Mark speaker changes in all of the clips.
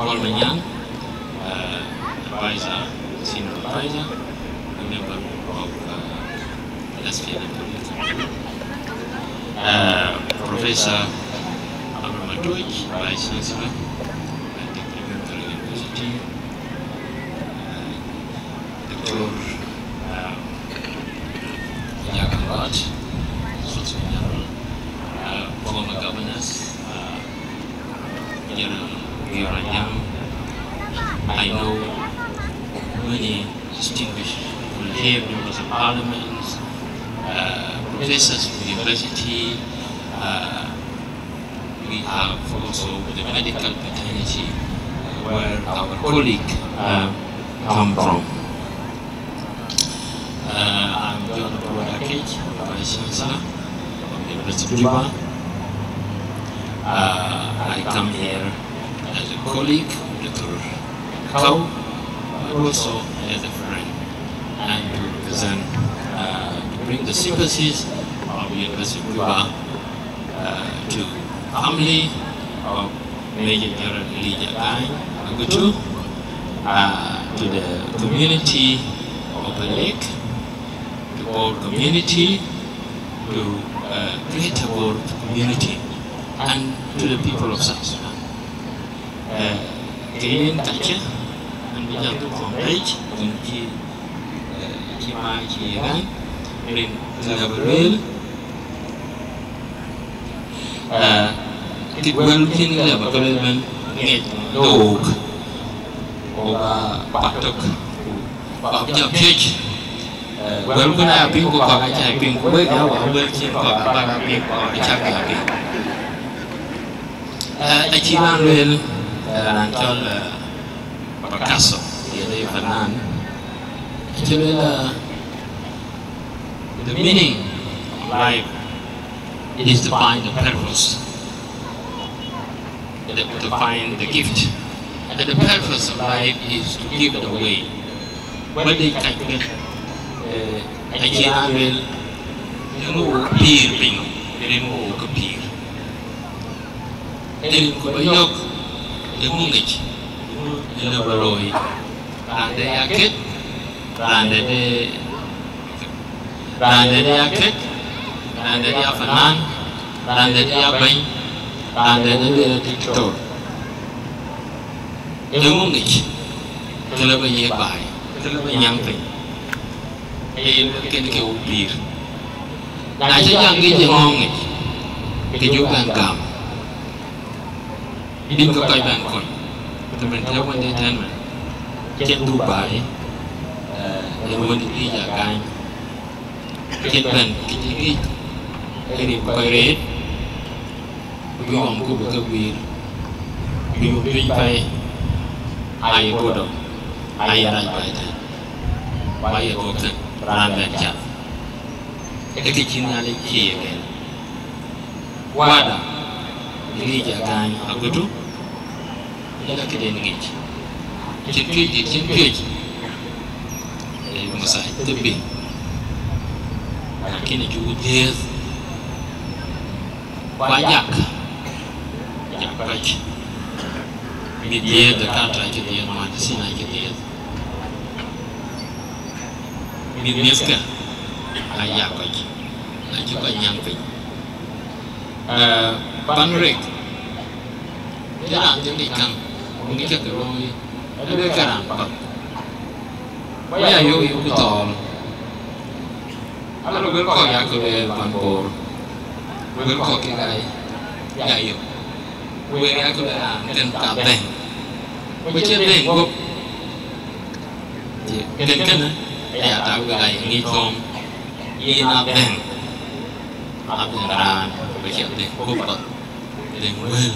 Speaker 1: Kolmanyang, advisor, senior advisor, a member of Lesbian and Political. Professor Abraham Matuich, Vice Chancellor at the Preparatory University, Dr. Yakan Raj, Solicitor General, former governors, General Gioranyam. I know many distinguished people here, members of parliament, professors from the university. We have also the medical fraternity where our colleague come from. I'm John Brodakage, Vice Chancellor of the University of Juba. I come here as a colleague of Dr. Kau, but also as a friend, and to represent, to bring the sympathies of the University of Juba to family of Major General Elijah Gai Agutu, to the community of the lake, to all community, to Greater World community, and to the people of South Sudan. Kayin kaca, and we have to complete Unki Kima Kiran, Rin Zabaril. It will be in the government get dog or Batok, Babja Pitch. Well, when I have been going to have been way out of the Chaka. I can't really until Picasso, the Fanan. The meaning of life is to find the purpose, to find the gift. And the purpose of life is to give it away. What they can get, I can't really remove appear. Then Kubayok, the Mungich, the Nabaroi, and the Yakit, and the Yakit, and the Yafanan, and the Yabain, and the Dictor. The Mungich, the Labaye by, the Labayang, a can kill beer. I say, young Giddy, the Yuban Didn't go by Bangkok, but the mental one day ten men. Get Dubai, the one to eat a guy. Get Ben, get you eat. Get it by red. We won't go with a wheel. We will be by I go down. I arrive by that. Why a doctor, run that job. A kitchen alley key again. Wada, Elijah Gai Agutu. Look at it. It's a page. Must I be? I can't do this. Why, Yak? Yak, right. Mid year, the country, I get the one, the scene, I get the Mid Miska, I yak, right. I took a young thing. Banrick. They are the come. We get the roy. Look at why are you at all? I will call Yaku one ball. We will call it Yayo. We are to the then tap them. Which is then go. Can I need home? In up then. Up and round. We get the cook. Then will.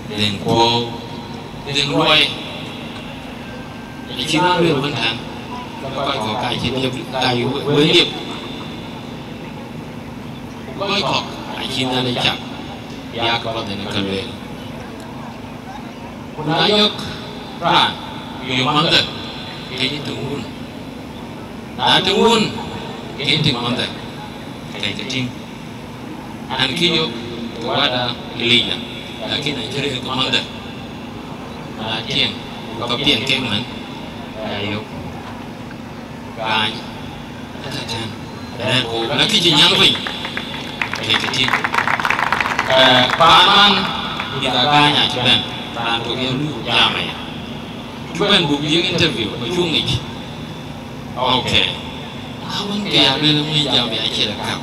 Speaker 1: Then go. Then Roy. Chị nói về vấn đề coi có cái chi tiết đại với nghiệp coi có cái chi tiết này chắc ya có thể nó cần về đại học ra nhiều món được cái gì tung hun đã tung hun cái gì món được cái chim anh kia yo ada Elijah lakini Nigeria có món được tiền có tiền cái mình yêu cái dan o na kiji nyangwi ke kiti paman di ganya cuban dan to ge lu jama ya cuban bu bi interview ko chungi okay awon ke ya bele mu jama ya kira ka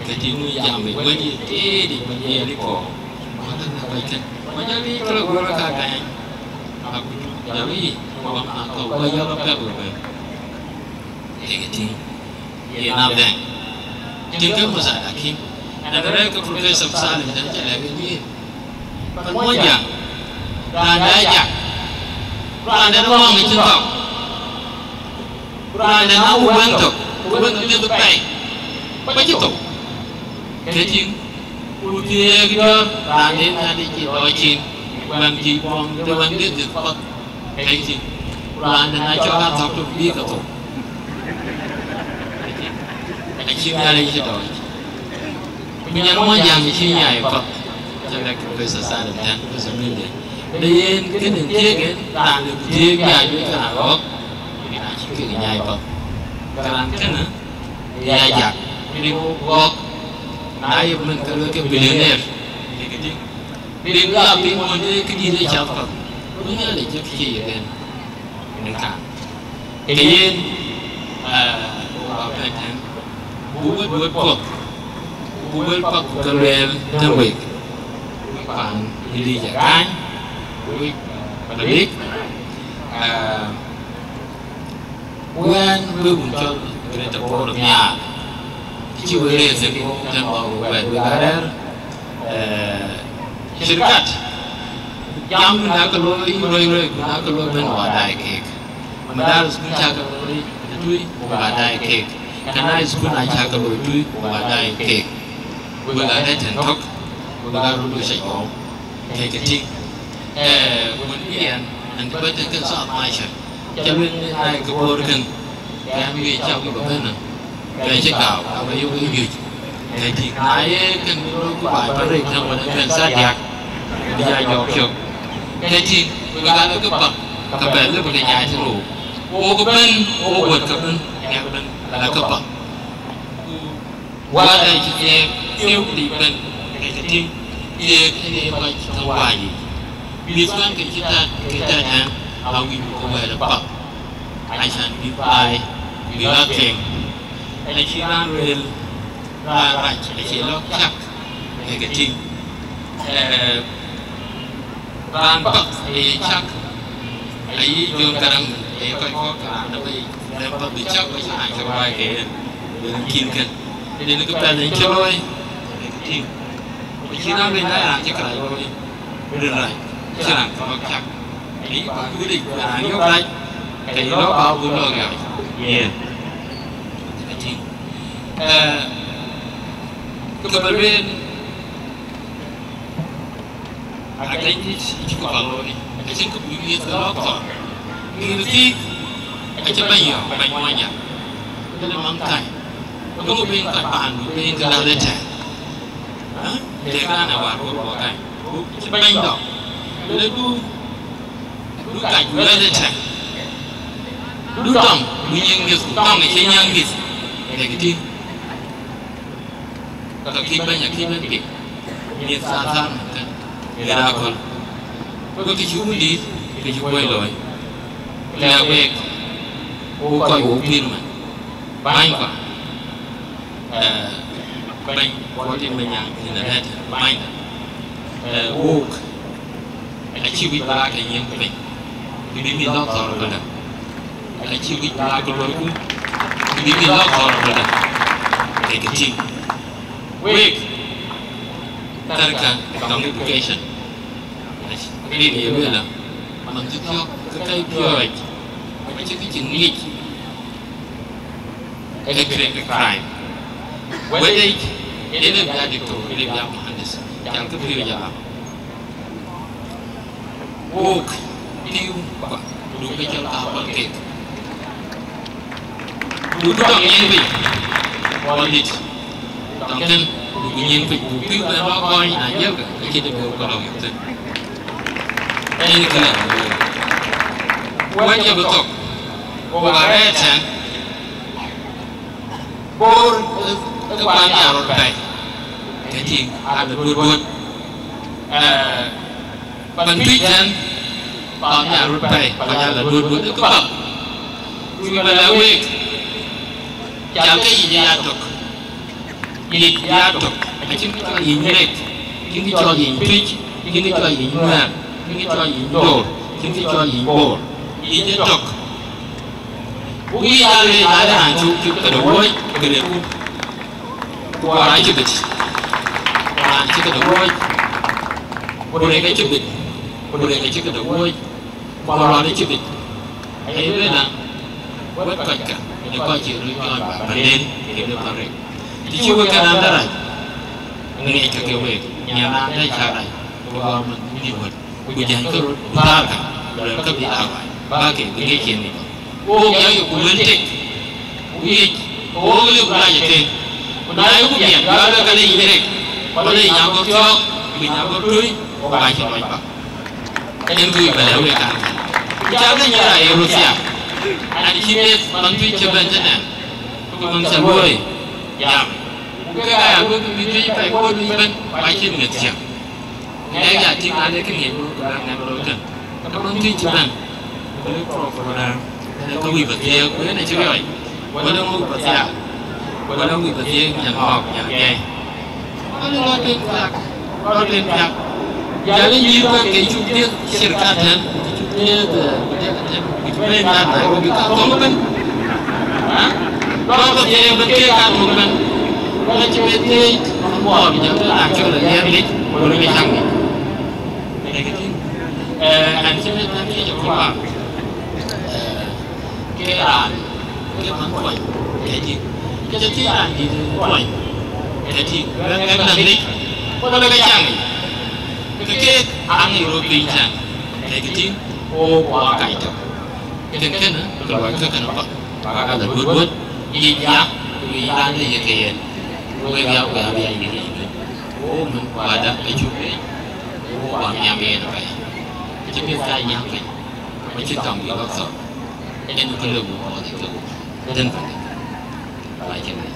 Speaker 1: kiti mu jama wani te di bani ali ko mana na baita majali kala gora ka kan aku jadi wa ma ka wa ya ba ka ba kiti ये नाम दें जिनका मज़ा आखी नगरे का प्रोफेसर साल में चले गए ये पनमोजा रांडा रांडा नवांग चिंता रांडा ना उबंतो ये तो पे बचितो केचिंग उतिए kita रांडे नादी की लोचिन बंजी बॉम तो बंदे दिपक केचिंग रांडा ना चला था तो भी कतो Chim ya lấy cho đội mình nhớ nó giang thì chim nhảy Phật cho nên cái sự sai lầm tan cái sự nên để cái đường kia cái làm được kia dài với cái nào đó thì là chỉ cái nhảy Phật cái làm cái nữa dài dặt đi vô nãy mình cái billionaire thì cái gì đi ra bên ngoài cái gì để chào Phật đúng là để cho cái gì vậy nên cả cái gì bảo cái thằng buat kalian terbaik bukan diri jakan buat balik bukan bermuncul kereta produknya kecil boleh sebut dan bawa berkarar syarikat yang guna kalau ibu-ibu guna kalau menwadai kek mendarus guna kalau itu menwadai kek karena itu pun aja kalau itu wadai kek, wadai tentok, wadai rulu sayur, kek kecil, kemudian nanti baca kan saat macam, jangan naik ke bawah kan, kami jauh ke mana, kayak cakap, apa yang ini, kayak naik kan dulu ke bawah perik sama dengan saja, dia jauh, kayak wadai ke bawah, kabel le boleh nyai terus, kapan, buat kapan, yang kapan. Là cấp bậc qua đây chúng em yêu thì bên cái thiên kia cái này thông qua gì vì con cái chúng ta hàng hầu như cũng về là bậc ai sản bị bài bị la kẹn ai chỉ ra về ra lại chỉ lo chắc cái thiên ran bậc thì chắc ấy dương càng để coi có cả nó bị dan bab dicap macam nak capai ke mungkinkan jadi nak kepada yang celoi ting Cina bên đây là chắc là rồi bên này chưa làm có chắc ý có quyết định là nhốt đây thì nó bao vui rồi yeah cái bên cái chỉ có vào rồi cái chính cũng như thế đó còn như thế macam bayi, bayi muanya. Dalam mangkai. Kamu pengen kat bahan, pengen ke dalam leceh. Dia kan awak bawa kai. Bayi dah. Lalu, lu kai jual leceh. Lu dong, minyak gis, dong macam yang gis. Kayak gitu. Kalau kita banyak kita ni, ni sahaja kan. Dia akal. Kalau kita di, kita jual loy. Lewek. Ô coi uống pin mà bánh quả bánh có thể mình nhang thì là hết bánh ô anh chịu bị ba cái nhiễm của mình vì mình lo thọ rồi đó anh chịu bị ba cái lối cũ vì mình lo thọ rồi đó cái gì wake tarka communication cái gì vậy là mình cứ theo cái pure macam kecil ni, create a crime. Whether ini berada itu, ini berada mahanis, jangan kepilih jalan. Walk, tiu, duduk jalan apa kek. Duduk tak nyepi, walid, takkan duduk nyepi, duduk berapa kali aja ke kita berkolong itu. ini kena wajib betul orang sen bor itu banyak orang baik jadi ada dua pendidikan banyak orang baik banyak ada dua itu kebab cuma lewat jaga ini aduk Macam kita ini rek, kita jual ini twitch, kita jual ini map, kita jual ini door, kita jual ini ball, ini dok. Bui ada hancur, kita woi, kita pun, orang cepet, orang cepet woi, orang cepet, orang cepet woi, orang cepet. Ayo dah, buat kacau, ini kacau ribuan, banden, kita tarik. Dicuba kan antara ini kekewe yang ada cara bahwa mendibuat hujan ke utara berarti di awal bagi begini oh ya yuk berhenti oh lu belajar ke udah hujan ada kali ini rek pada yang berjok yang bertui bagi mereka ini gue belajar kan jangan nyerah Rusia ada sini bantu coba jangan bangsa boy ya kaya aku biji tak kau diban baca dengan siap. Naya tim ada kini dengan berutan. Kamu tu cuman boleh program. Kau ibu dia kau nak cakap apa? Walau mu baca, walau mu baca yang hok yang gay. Walau lain tak. Jadi juga kejutan syirkatan, kejutan apa? Kita tahu kan? Kalau dia berkaitan dengan kalau cewek semua bisa langsung dia lihat boleh pisang ni. Begitu. Anjing nanti coba. Keran, keran kuat. Jadi keran di kuat. Jadi nanti boleh pisang ni. Kekit angin rupi pisang. Begitu. Oh, wah kait. Kena keluar ke kenapa? Pakai ada buat iya, iya ni je kain. Boleh dia apa dia ini? Oh, ada kecuali. Oh, yang mana apa? Kecuali saya yang apa? Macam kamu yang apa? Ini kalau buat itu, dan macam ni.